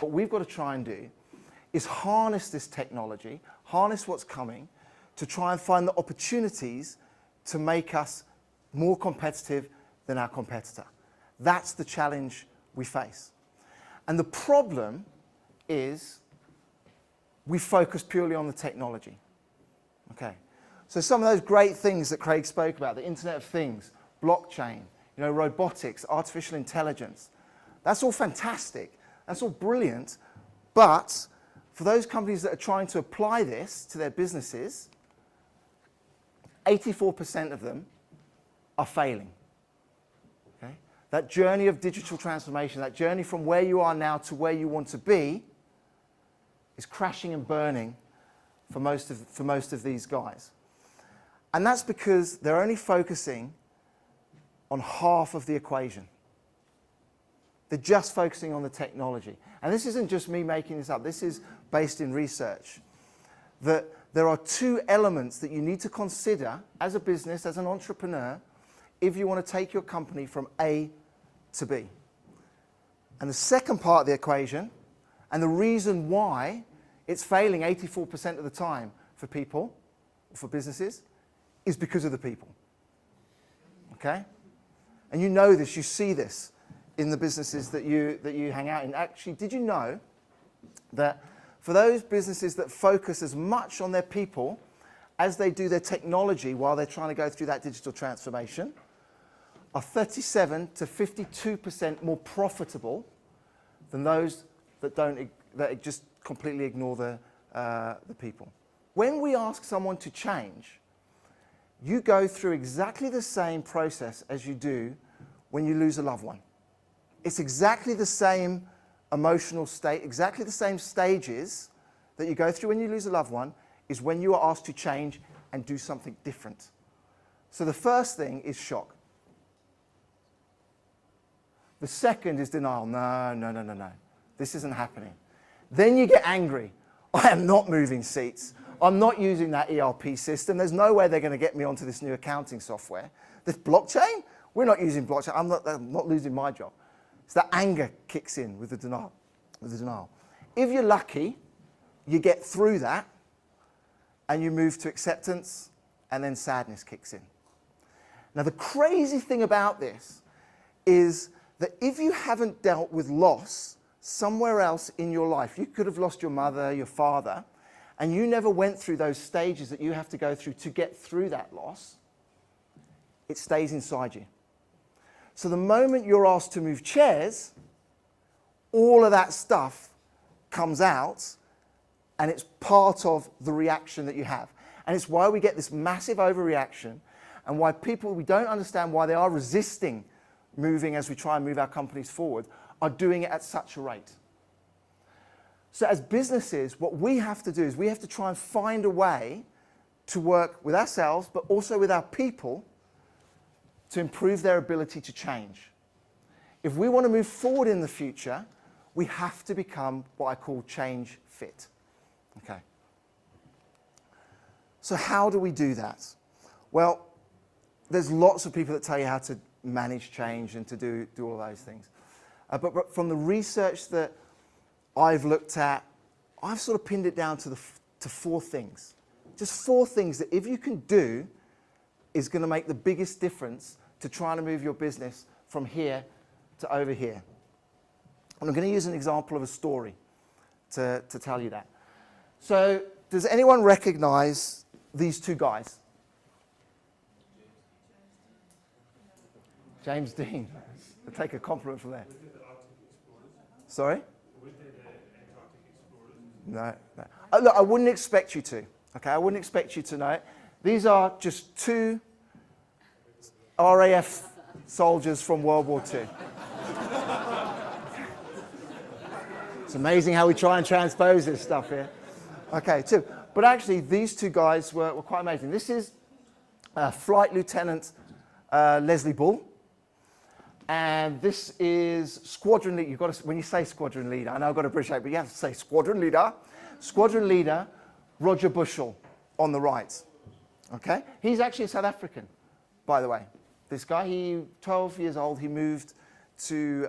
What we've got to try and do is harness this technology, harness what's coming, to try and find the opportunities to make us more competitive than our competitor. That's the challenge we face. And the problem is we focus purely on the technology. Okay. So some of those great things that Craig spoke about, the Internet of Things, blockchain, robotics, artificial intelligence, that's all fantastic. That's all brilliant. But for those companies that are trying to apply this to their businesses, 84% of them are failing. Okay? That journey of digital transformation, that journey from where you are now to where you want to be, is crashing and burning for most of these guys. And that's because they're only focusing on half of the equation. They're just focusing on the technology. And this isn't just me making this up. This is based in research. That there are two elements that you need to consider as a business, as an entrepreneur, if you want to take your company from A to B. And the second part of the equation, and the reason why it's failing 84% of the time for people, or for businesses, is because of the people. Okay? And you know this, you see this in the businesses that you hang out in. Actually, did you know that for those businesses that focus as much on their people as they do their technology while they're trying to go through that digital transformation, are 37 to 52% more profitable than those that just completely ignore the people. When we ask someone to change, you go through exactly the same process as you do when you lose a loved one. It's exactly the same emotional state, exactly the same stages that you go through when you lose a loved one is when you are asked to change and do something different. So the first thing is shock. The second is denial. No. This isn't happening. Then you get angry. I am not moving seats. I'm not using that ERP system. There's no way they're going to get me onto this new accounting software. This blockchain? We're not using blockchain. I'm not losing my job. So that anger kicks in with the denial. If you're lucky, you get through that and you move to acceptance, and then sadness kicks in. Now the crazy thing about this is that if you haven't dealt with loss somewhere else in your life, you could have lost your mother, your father, and you never went through those stages that you have to go through to get through that loss, it stays inside you. So the moment you're asked to move chairs, all of that stuff comes out, and it's part of the reaction that you have. And it's why we get this massive overreaction, and why we don't understand why they are resisting moving as we try and move our companies forward, are doing it at such a rate. So as businesses, what we have to do is we have to try and find a way to work with ourselves, but also with our people, to improve their ability to change. If we want to move forward in the future, we have to become what I call change fit. Okay. So how do we do that? Well, there's lots of people that tell you how to manage change and to do all those things. But from the research that I've looked at, I've sort of pinned it down to four things. Just four things that if you can do is going to make the biggest difference to trying to move your business from here to over here. And I'm going to use an example of a story to tell you that. So does anyone recognize these two guys? James Dean. I'll take a compliment from there. Sorry? No. Look, I wouldn't expect you to. Okay, I wouldn't expect you to know it. These are just two RAF soldiers from World War II. It's amazing how we try and transpose this stuff here. Okay, two. But actually, these two guys were quite amazing. This is Flight Lieutenant Leslie Bull. And this is squadron leader. You've got to, when you say squadron leader, I know I've got to appreciate, but you have to say squadron leader. Squadron leader Roger Bushell on the right. Okay? He's actually a South African, by the way. This guy, 12 years old, he moved to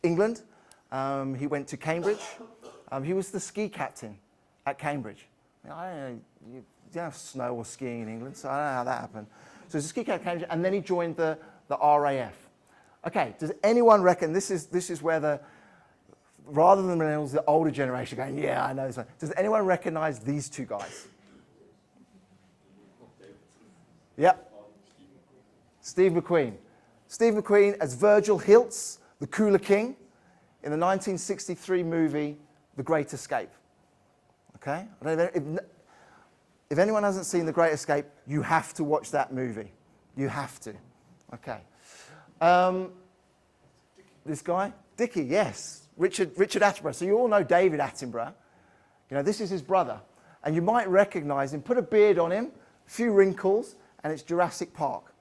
England He went to Cambridge. He was the ski captain at Cambridge. I don't know, you don't have snow or skiing in England, so I don't know how that happened. So he's a ski captain at Cambridge, and then he joined the RAF. Okay, does anyone reckon, this is where the, rather than millennials, the older generation going, yeah, I know this one. Does anyone recognize these two guys? Yep. Steve McQueen. Steve McQueen as Virgil Hilts, the Cooler King, in the 1963 movie, The Great Escape. Okay? I don't know if anyone hasn't seen The Great Escape, you have to watch that movie. You have to. Okay. This guy? Dickie, yes. Richard Attenborough. So you all know David Attenborough. You know, this is his brother. And you might recognize him. Put a beard on him, a few wrinkles, and it's Jurassic Park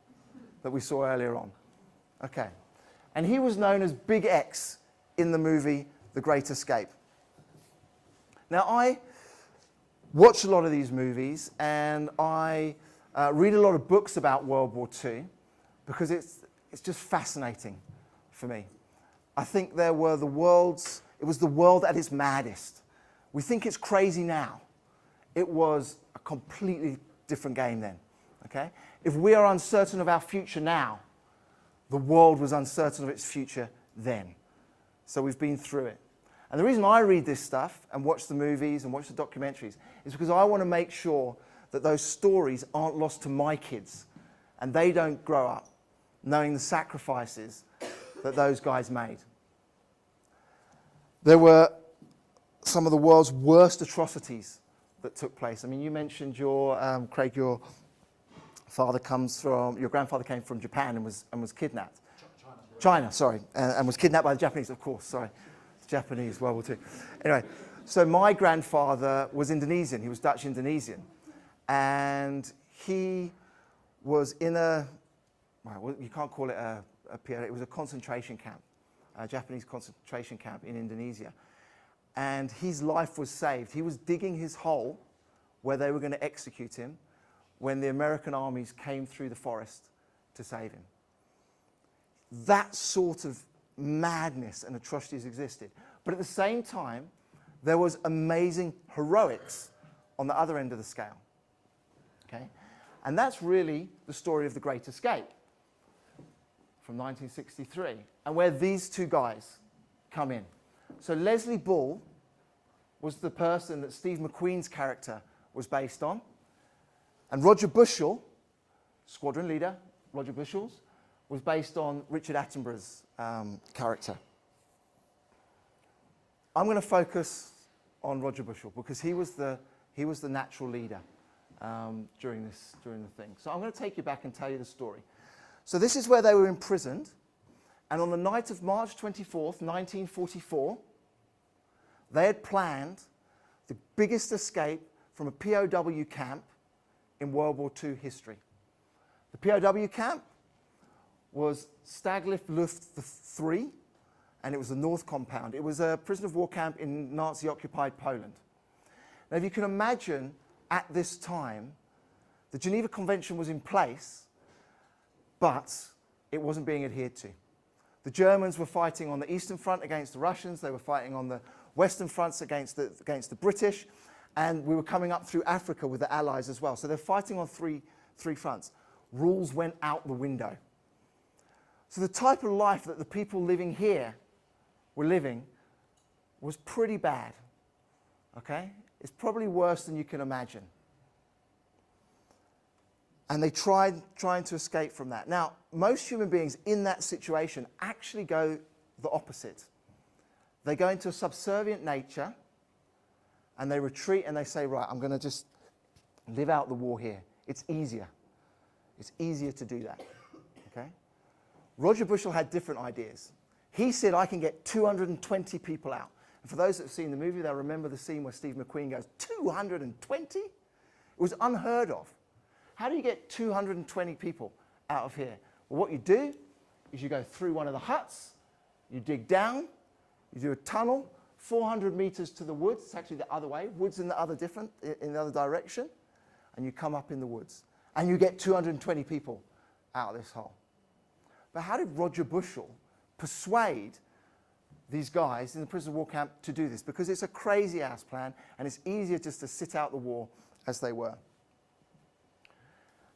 that we saw earlier on. Okay. And he was known as Big X in the movie The Great Escape. Now, I watch a lot of these movies, and I read a lot of books about World War II because it's just fascinating for me. I think it was the world at its maddest. We think it's crazy now. It was a completely different game then. Okay? If we are uncertain of our future now, the world was uncertain of its future then. So we've been through it. And the reason I read this stuff and watch the movies and watch the documentaries is because I want to make sure that those stories aren't lost to my kids and they don't grow up knowing the sacrifices that those guys made. There were some of the world's worst atrocities that took place. I mean, you mentioned Craig, your grandfather came from Japan and was kidnapped. China, sorry, and was kidnapped by the Japanese, of course, sorry. Japanese, World War II. Anyway, so my grandfather was Indonesian. He was Dutch Indonesian. And he was in well, you can't call it a PLA, it was a concentration camp, a Japanese concentration camp in Indonesia. And his life was saved. He was digging his hole where they were going to execute him when the American armies came through the forest to save him. That sort of madness and atrocities existed. But at the same time, there was amazing heroics on the other end of the scale. Okay? And that's really the story of The Great Escape from 1963, and where these two guys come in. So Leslie Bull was the person that Steve McQueen's character was based on, and Roger Bushell, squadron leader, Roger Bushell's, was based on Richard Attenborough's character. I'm going to focus on Roger Bushell because he was the natural leader during the thing. So I'm going to take you back and tell you the story. So this is where they were imprisoned, and on the night of March 24th, 1944, they had planned the biggest escape from a POW camp in World War II history. The POW camp was Staglift Luft 3, and it was the North Compound. It was a prisoner of war camp in Nazi-occupied Poland. Now, if you can imagine, at this time, the Geneva Convention was in place, but it wasn't being adhered to. The Germans were fighting on the Eastern Front against the Russians. They were fighting on the Western fronts against the British, and we were coming up through Africa with the Allies as well. So they're fighting on three fronts. Rules went out the window. So the type of life that the people living here were living was pretty bad, okay? It's probably worse than you can imagine. And they trying to escape from that. Now, most human beings in that situation actually go the opposite. They go into a subservient nature, and they retreat and they say, right, I'm going to just live out the war here. It's easier. It's easier to do that, okay? Roger Bushell had different ideas. He said, I can get 220 people out. And for those that have seen the movie, they'll remember the scene where Steve McQueen goes, 220? It was unheard of. How do you get 220 people out of here? Well, what you do is you go through one of the huts, you dig down, you do a tunnel, 400 meters to the woods. It's actually the other way. Woods in the other direction. And you come up in the woods. And you get 220 people out of this hole. But how did Roger Bushell persuade these guys in the prisoner of war camp to do this, because it's a crazy ass plan and it's easier just to sit out the war as they were.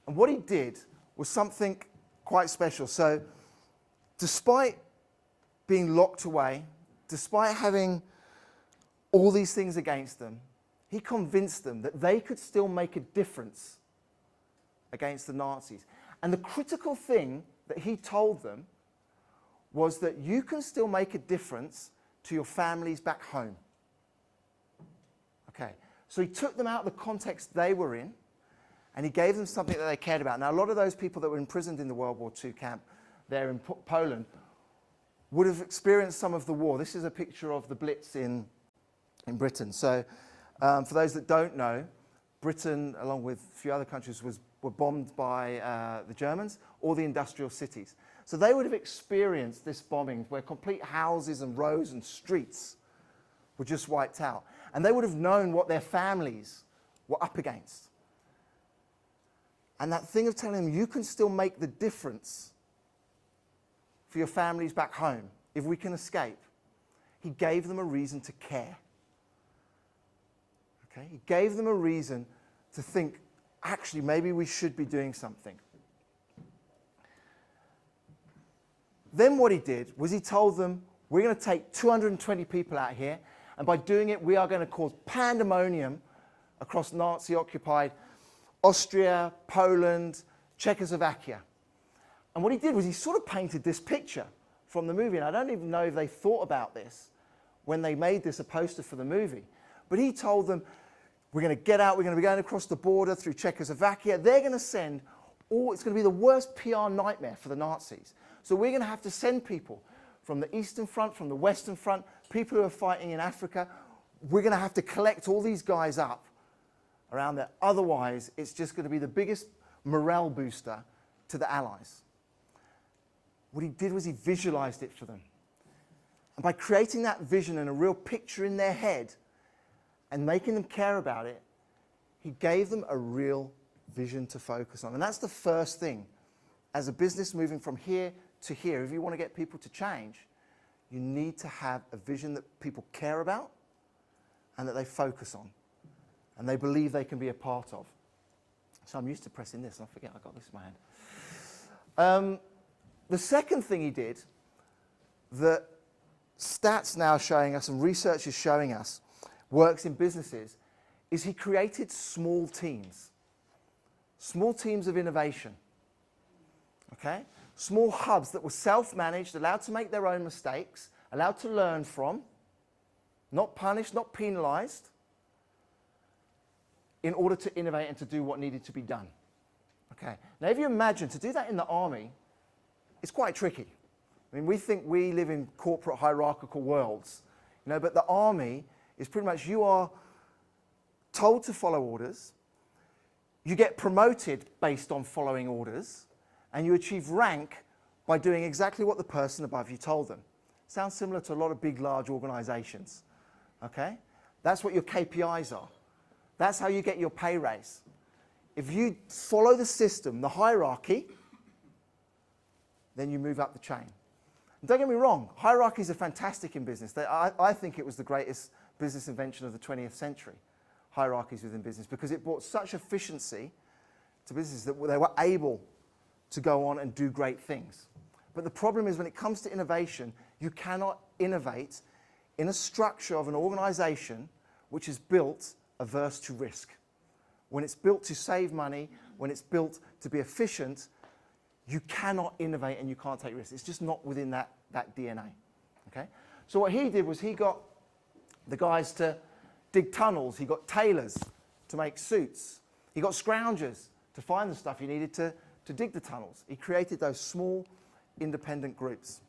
And what he did was something quite special. So despite being locked away, despite having all these things against them, he convinced them that they could still make a difference against the Nazis. And the critical thing that he told them was that you can still make a difference to your families back home. Okay, so he took them out of the context they were in, and he gave them something that they cared about. Now, a lot of those people that were imprisoned in the World War II camp there in Poland would have experienced some of the war. This is a picture of the Blitz in Britain. So for those that don't know, Britain, along with a few other countries, were bombed by the Germans, all the industrial cities. So they would have experienced this bombing where complete houses and roads and streets were just wiped out. And they would have known what their families were up against. And that thing of telling them, you can still make the difference for your families back home if we can escape, he gave them a reason to care. Okay? He gave them a reason to think, actually, maybe we should be doing something. Then what he did was he told them, we're going to take 220 people out here, and by doing it, we are going to cause pandemonium across Nazi-occupied Austria, Poland, Czechoslovakia. And what he did was he sort of painted this picture from the movie, and I don't even know if they thought about this when they made this a poster for the movie. But he told them, we're going to get out, we're going to be going across the border through Czechoslovakia. They're going to send it's going to be the worst PR nightmare for the Nazis. So we're going to have to send people from the Eastern Front, from the Western Front, people who are fighting in Africa. We're going to have to collect all these guys up around there. Otherwise, it's just going to be the biggest morale booster to the Allies. What he did was he visualized it for them. And by creating that vision and a real picture in their head and making them care about it, he gave them a real vision to focus on. And that's the first thing. As a business moving from here to here, if you want to get people to change, you need to have a vision that people care about and that they focus on and they believe they can be a part of. So I'm used to pressing this, and I forget I got this in my hand. The second thing he did that stats now showing us and research is showing us works in businesses is he created small teams of innovation. Okay? Small hubs that were self-managed, allowed to make their own mistakes, allowed to learn from, not punished, not penalized, in order to innovate and to do what needed to be done. Okay? Now, if you imagine, to do that in the army, it's quite tricky. I mean, we think we live in corporate hierarchical worlds, but the army is pretty much, you are told to follow orders, you get promoted based on following orders, and you achieve rank by doing exactly what the person above you told them. Sounds similar to a lot of big, large organizations. Okay? That's what your KPIs are. That's how you get your pay raise. If you follow the system, the hierarchy, then you move up the chain. And don't get me wrong, hierarchies are fantastic in business. I think it was the greatest business invention of the 20th century, hierarchies within business, because it brought such efficiency to businesses that they were able to go on and do great things. But the problem is when it comes to innovation, you cannot innovate in a structure of an organization which is built averse to risk. When it's built to save money, when it's built to be efficient, you cannot innovate and you can't take risks. It's just not within that DNA. Okay? So what he did was he got the guys to dig tunnels. He got tailors to make suits. He got scroungers to find the stuff you needed to dig the tunnels. He created those small, independent groups.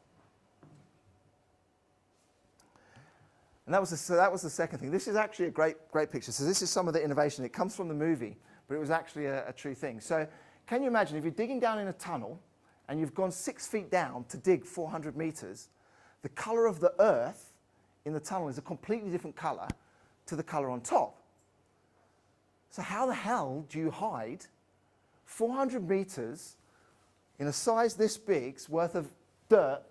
And that was the second thing. This is actually a great picture. So this is some of the innovation. It comes from the movie, but it was actually a true thing. So can you imagine if you're digging down in a tunnel and you've gone 6 feet down to dig 400 meters, the color of the earth in the tunnel is a completely different color to the color on top. So how the hell do you hide 400 meters in a size this big's worth of dirt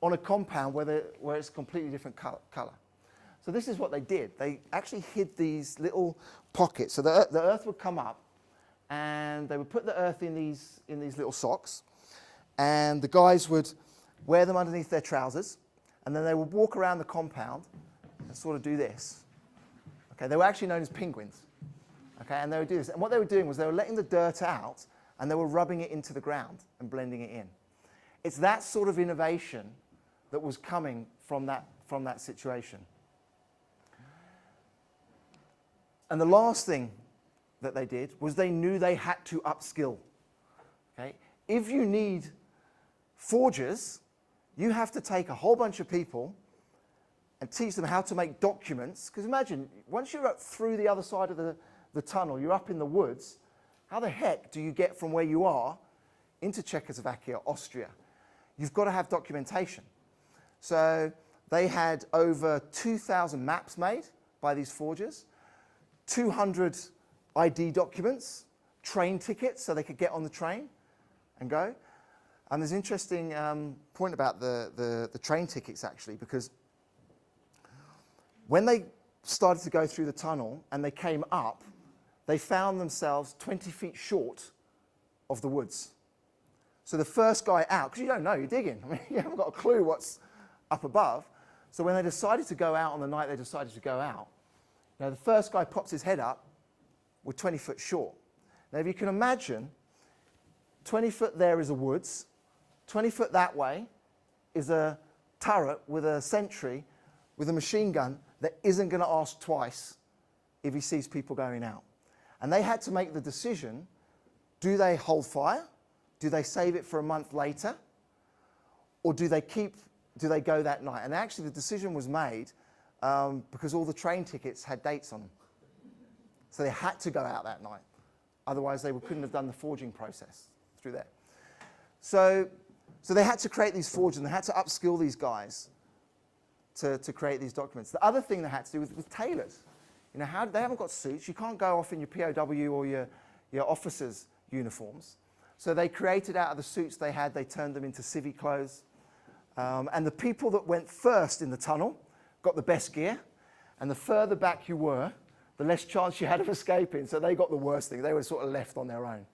on a compound where it's a completely different color. So this is what they did. They actually hid these little pockets. So the earth would come up, and they would put the earth in these little socks, and the guys would wear them underneath their trousers, and then they would walk around the compound and sort of do this. Okay, they were actually known as penguins. Okay, and they would do this. And what they were doing was they were letting the dirt out, and they were rubbing it into the ground and blending it in. It's that sort of innovation that was coming from that situation. And the last thing that they did was they knew they had to upskill. Okay? If you need forgers, you have to take a whole bunch of people and teach them how to make documents. Because imagine, once you're up through the other side of the tunnel, you're up in the woods, how the heck do you get from where you are into Czechoslovakia, Austria? You've got to have documentation. So they had over 2,000 maps made by these forgers, 200 ID documents, train tickets so they could get on the train and go. And there's an interesting point about the train tickets, actually, because when they started to go through the tunnel and they came up, they found themselves 20 feet short of the woods. So the first guy out, because you don't know, you're digging. I mean, you haven't got a clue what's up above. So when they decided to go out on the night they decided to go out, now the first guy pops his head up, we're 20 foot short. Now if you can imagine, 20 foot there is a woods, 20 foot that way is a turret with a sentry with a machine gun that isn't going to ask twice if he sees people going out. And they had to make the decision, do they hold fire? Do they save it for a month later? Or do they go that night? And actually the decision was made because all the train tickets had dates on them. So they had to go out that night. Otherwise they couldn't have done the forging process through there. So they had to create these forgers, and they had to upskill these guys to create these documents. The other thing they had to do was tailors. You know, they haven't got suits. You can't go off in your POW or your officers' uniforms. So they created out of the suits they had, they turned them into civvy clothes. And the people that went first in the tunnel got the best gear. And the further back you were, the less chance you had of escaping. So they got the worst thing. They were sort of left on their own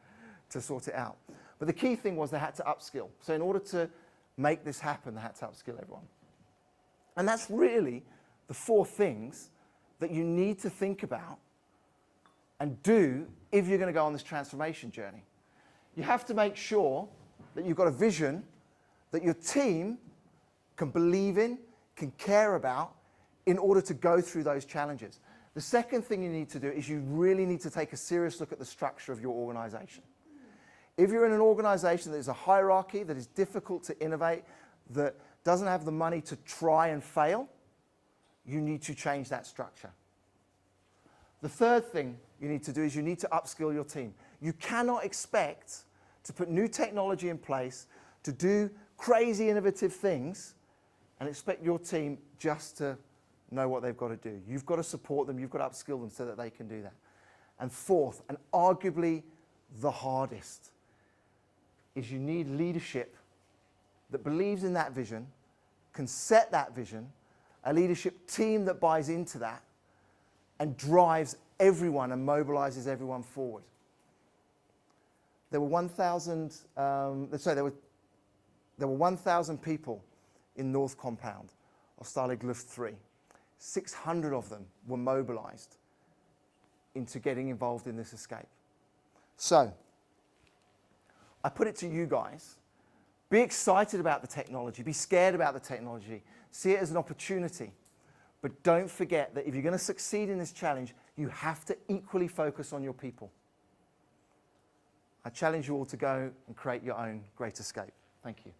to sort it out. But the key thing was they had to upskill. So in order to make this happen, they had to upskill everyone. And that's really the 4 things that you need to think about and do if you're going to go on this transformation journey. You have to make sure that you've got a vision that your team can believe in, can care about, in order to go through those challenges. The second thing you need to do is you really need to take a serious look at the structure of your organization. If you're in an organization that is a hierarchy, that is difficult to innovate, that doesn't have the money to try and fail, you need to change that structure. The third thing you need to do is you need to upskill your team. You cannot expect to put new technology in place, to do crazy innovative things, and expect your team just to know what they've got to do. You've got to support them, you've got to upskill them so that they can do that. And fourth, and arguably the hardest, is you need leadership that believes in that vision, can set that vision, a leadership team that buys into that, and drives everyone and mobilizes everyone forward. There were 1,000 people in North Compound of Stalag Luft 3. 600 of them were mobilized into getting involved in this escape. So, I put it to you guys, be excited about the technology, be scared about the technology, see it as an opportunity, but don't forget that if you're going to succeed in this challenge, you have to equally focus on your people. I challenge you all to go and create your own great escape. Thank you.